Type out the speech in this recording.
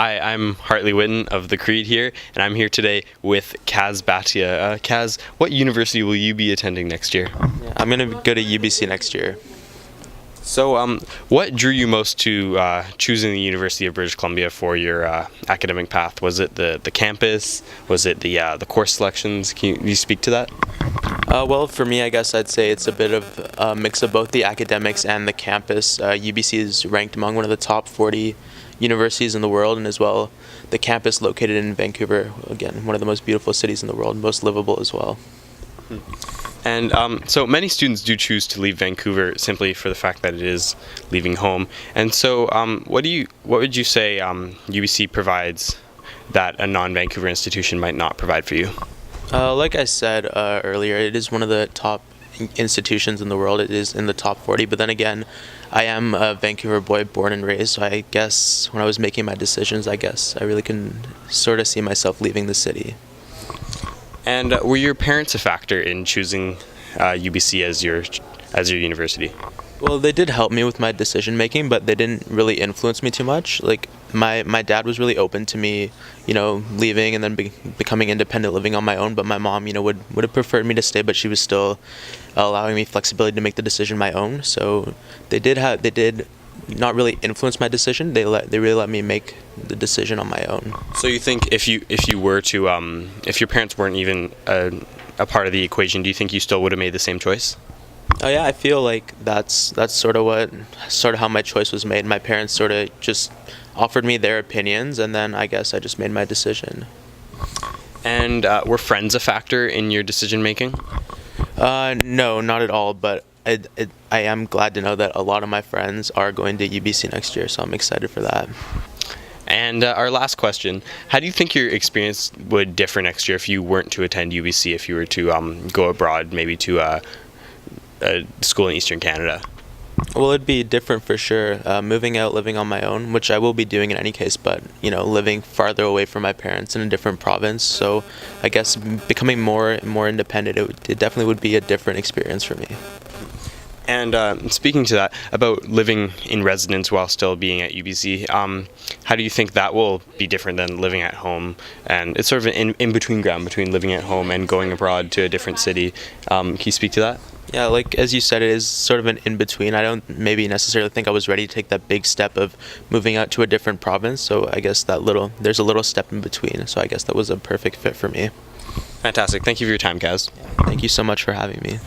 Hi, I'm Hartley Witten of the Creed here, and I'm here today with Kaiz Bhatia. Kaz, what university will you be attending next year? Yeah, I'm going to go to UBC next year. So, what drew you most to choosing the University of British Columbia for your academic path? Was it the campus? Was it the course selections? Can you speak to that? Well, for me, I guess I'd say it's a bit of a mix of both the academics and the campus. UBC is ranked among one of the top 40 universities in the world, and as well, the campus located in Vancouver, again, one of the most beautiful cities in the world, most livable as well. And so many students do choose to leave Vancouver simply for the fact that it is leaving home. And so, what would you say UBC provides that a non-Vancouver institution might not provide for you? Like I said earlier, it is one of the top institutions in the world. It is in the top 40, but then again, I am a Vancouver boy, born and raised, so I guess when I was making my decisions, I guess I really can sort of see myself leaving the city. And were your parents a factor in choosing UBC as your university? Well, they did help me with my decision making, but they didn't really influence me too much. Like my dad was really open to me, leaving and then becoming independent, living on my own. But my mom, would have preferred me to stay, but she was still allowing me flexibility to make the decision my own. So they did not really influence my decision. They really let me make the decision on my own. So you think if you were to if your parents weren't even a part of the equation, do you think you still would have made the same choice? Oh yeah, I feel like that's sort of how my choice was made. My parents sort of just offered me their opinions, and then I guess I just made my decision. And were friends a factor in your decision making? No, not at all. But I am glad to know that a lot of my friends are going to UBC next year, so I'm excited for that. And our last question, how do you think your experience would differ next year if you weren't to attend UBC, if you were to go abroad, maybe to a school in Eastern Canada? Well, it'd be different for sure. Moving out, living on my own, which I will be doing in any case, but, living farther away from my parents in a different province. So I guess becoming more independent, it definitely would be a different experience for me. And speaking to that, about living in residence while still being at UBC, how do you think that will be different than living at home? And it's sort of an in-between ground between living at home and going abroad to a different city. Can you speak to that? Yeah, like as you said, it is sort of an in-between. I don't maybe necessarily think I was ready to take that big step of moving out to a different province, so I guess there's a little step in between, so I guess that was a perfect fit for me. Fantastic. Thank you for your time, Kaz. Thank you so much for having me.